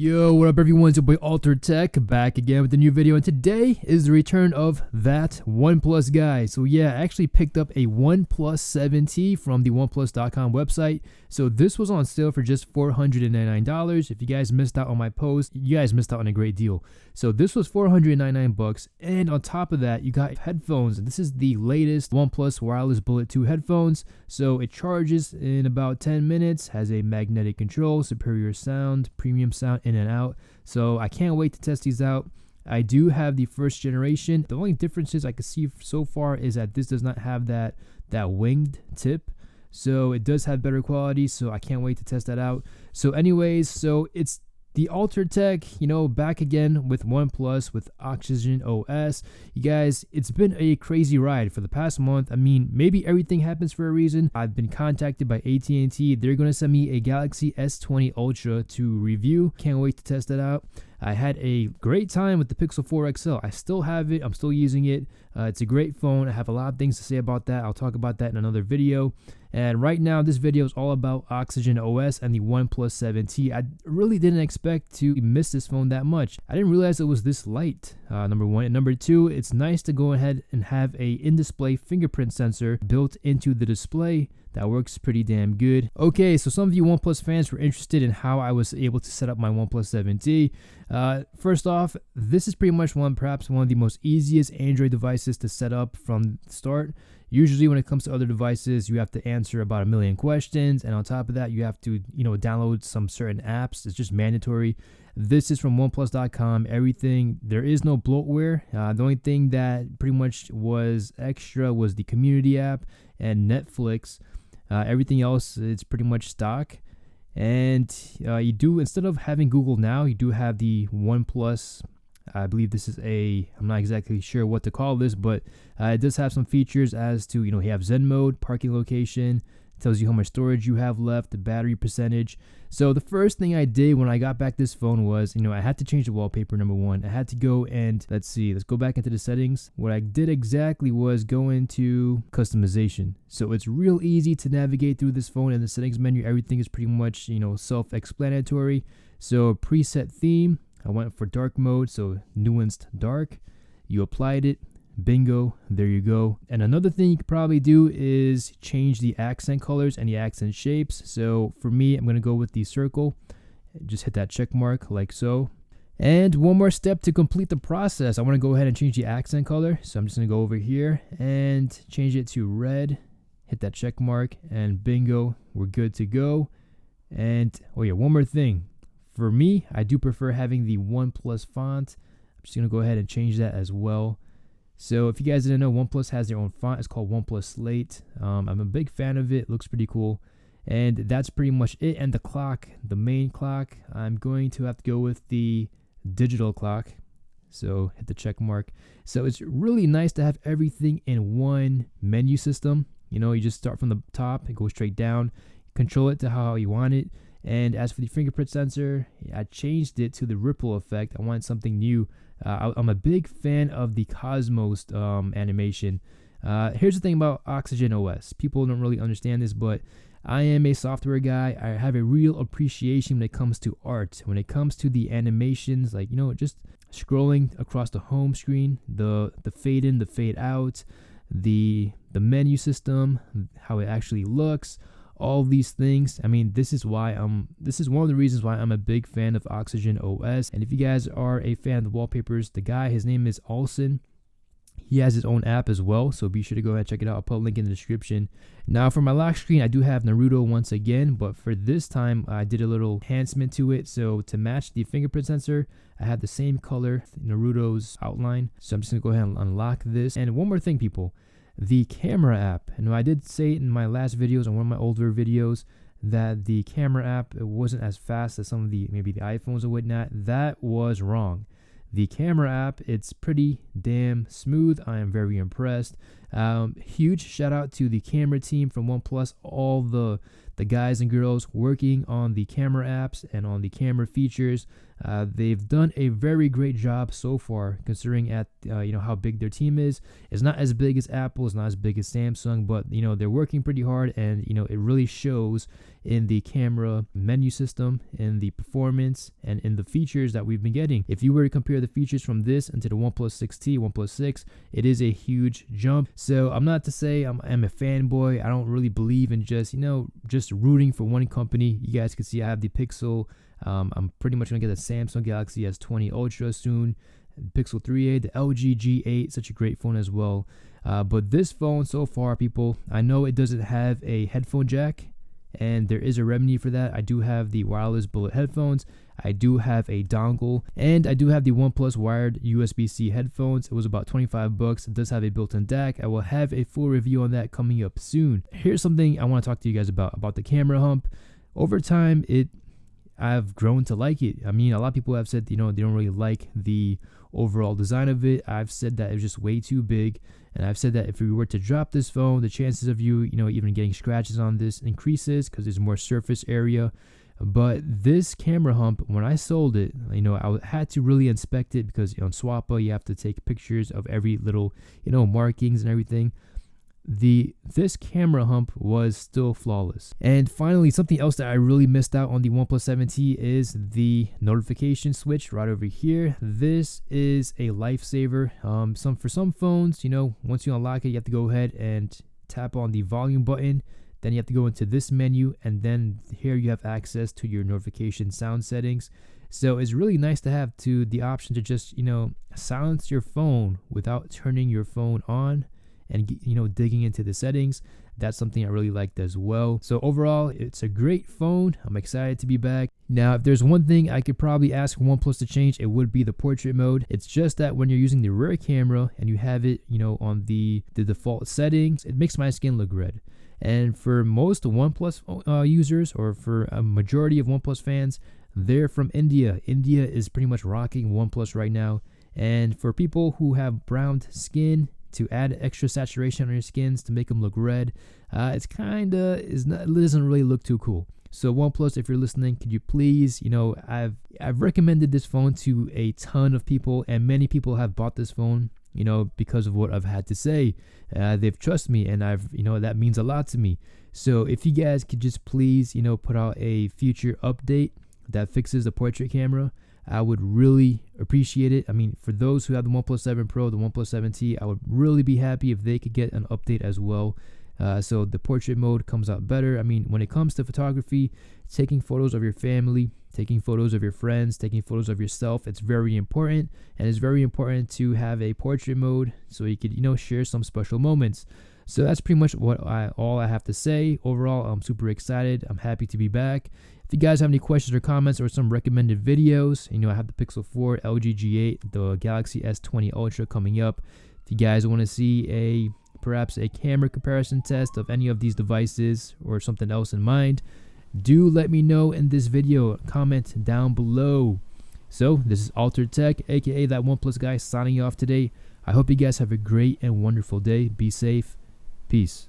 Yo, what up everyone, it's your boy Altered Tech, back again with a new video, and today is the return of that OnePlus guy. So yeah, I actually picked up a OnePlus 7T from the OnePlus.com website. So this was on sale for just $499. If you guys missed out on my post, you guys missed out on a great deal. So this was $499, and on top of that, you got headphones. And this is the latest OnePlus Wireless Bullet 2 headphones. So it charges in about 10 minutes, has a magnetic control, superior sound, premium sound in and out. So I can't wait to test these out. I do have the first generation. The only differences I can see so far is that this does not have that winged tip. So it does have better quality, so I can't wait to test that out. So anyways, so it's the Altered Tech, back again with OnePlus with Oxygen OS. You guys, it's been a crazy ride for the past month. I mean, maybe everything happens for a reason. I've been contacted by AT&T. They're going to send me a Galaxy S20 Ultra to review. Can't wait to test that out. I had a great time with the Pixel 4 XL. I still have it. I'm still using it. It's a great phone. I have a lot of things to say about that. I'll talk about that in another video. And right now, this video is all about Oxygen OS and the OnePlus 7T. I really didn't expect to miss this phone that much. I didn't realize it was this light, number one. And number two, it's nice to go ahead and have a in-display fingerprint sensor built into the display. That works pretty damn good. Okay, so some of you OnePlus fans were interested in how I was able to set up my OnePlus 7T. First off, this is pretty much perhaps one of the most easiest Android devices to set up from the start. Usually when it comes to other devices, you have to answer about a million questions, and on top of that, you have to, download some certain apps. It's just mandatory. This is from OnePlus.com. Everything, there is no bloatware. The only thing that pretty much was extra was the community app and Netflix. Everything else, it's pretty much stock. And you do, instead of having Google Now, you do have the OnePlus. I believe this is I'm not exactly sure what to call this, but it does have some features as to, you have Zen mode, parking location, tells you how much storage you have left, the battery percentage. So the first thing I did when I got back this phone was, I had to change the wallpaper, number one. I had to go and, let's go back into the settings. What I did exactly was go into customization. So it's real easy to navigate through this phone in the settings menu. Everything is pretty much, self-explanatory. So preset theme, I went for dark mode, so nuanced dark. You applied it. Bingo, there you go. And another thing you could probably do is change the accent colors and the accent shapes. So for me, I'm going to go with the circle. Just hit that check mark like so. And one more step to complete the process. I want to go ahead and change the accent color. So I'm just going to go over here and change it to red. Hit that check mark and bingo, we're good to go. And oh yeah, one more thing. For me, I do prefer having the OnePlus font. I'm just going to go ahead and change that as well. So if you guys didn't know, OnePlus has their own font. It's called OnePlus Slate. I'm a big fan of it. It looks pretty cool. And that's pretty much it. And the clock, the main clock, I'm going to have to go with the digital clock. So hit the check mark. So it's really nice to have everything in one menu system. You just start from the top and go straight down. Control it to how you want it. And as for the fingerprint sensor, I changed it to the ripple effect. I wanted something new. I'm a big fan of the Cosmos animation. Here's the thing about Oxygen OS. People don't really understand this, but I am a software guy. I have a real appreciation when it comes to art. When it comes to the animations, like, just scrolling across the home screen, the fade in, the fade out, the menu system, how it actually looks. All these things. I mean, this is one of the reasons why I'm a big fan of Oxygen OS. And if you guys are a fan of the wallpapers, the guy, his name is Olsen. He has his own app as well, so be sure to go ahead and check it out. I'll put a link in the description. Now for my lock screen, I do have Naruto once again, but for this time, I did a little enhancement to it. So to match the fingerprint sensor, I have the same color, Naruto's outline. So I'm just gonna go ahead and unlock this. And one more thing, people. The camera app, and I did say in my last videos, on one of my older videos, that the camera app, it wasn't as fast as some of maybe the iPhones or whatnot. That was wrong. The camera app, it's pretty damn smooth. I am very impressed. Huge shout out to the camera team from OnePlus, all the guys and girls working on the camera apps and on the camera features. They've done a very great job so far, considering at how big their team is. It's not as big as Apple, it's not as big as Samsung, but they're working pretty hard, and it really shows in the camera menu system, in the performance, and in the features that we've been getting. If you were to compare the features from this into the OnePlus 6T, OnePlus 6, it is a huge jump. So I'm not to say I'm a fanboy. I don't really believe in just rooting for one company. You guys can see I have the Pixel. I'm pretty much gonna get the Samsung Galaxy S20 Ultra soon, Pixel 3a, the LG G8, such a great phone as well. But this phone so far, people, I know it doesn't have a headphone jack, and there is a remedy for that. I do have the wireless bullet headphones, I do have a dongle, and I do have the OnePlus wired USB-C headphones. It was about 25 bucks. It does have a built-in DAC. I will have a full review on that coming up soon. Here's something I want to talk to you guys about the camera hump. Over time, I've grown to like it. I mean, a lot of people have said, they don't really like the overall design of it. I've said that it was just way too big. And I've said that if we were to drop this phone, the chances of you, even getting scratches on this increases because there's more surface area. But this camera hump, when I sold it, I had to really inspect it because on Swappa, you have to take pictures of every little, markings and everything. This camera hump was still flawless. And finally, something else that I really missed out on the OnePlus 7T is the notification switch right over here. This is a lifesaver. For some phones, once you unlock it, you have to go ahead and tap on the volume button. Then you have to go into this menu, and then here you have access to your notification sound settings. So it's really nice to have the option to just silence your phone without turning your phone on and digging into the settings. That's something I really liked as well. So overall, it's a great phone. I'm excited to be back. Now, if there's one thing I could probably ask OnePlus to change, it would be the portrait mode. It's just that when you're using the rear camera and you have it on the default settings, it makes my skin look red. And for most OnePlus users, or for a majority of OnePlus fans, they're from India. India is pretty much rocking OnePlus right now. And for people who have browned skin, to add extra saturation on your skins to make them look red, it doesn't really look too cool. So OnePlus, if you're listening, could you please, I've recommended this phone to a ton of people, and many people have bought this phone, because of what I've had to say. They've trusted me, and that means a lot to me. So if you guys could just please, put out a future update that fixes the portrait camera, I would really appreciate it. I mean, for those who have the OnePlus 7 Pro, the OnePlus 7T, I would really be happy if they could get an update as well. So the portrait mode comes out better. I mean, when it comes to photography, taking photos of your family, taking photos of your friends, taking photos of yourself, it's very important. And it's very important to have a portrait mode so you could, share some special moments. So that's pretty much all I have to say. Overall, I'm super excited. I'm happy to be back. If you guys have any questions or comments or some recommended videos, I have the Pixel 4, LG G8, the Galaxy S20 Ultra coming up. If you guys want to see perhaps a camera comparison test of any of these devices or something else in mind, do let me know in this video. Comment down below. So this is Altered Tech, aka that OnePlus guy, signing off today. I hope you guys have a great and wonderful day. Be safe. Peace.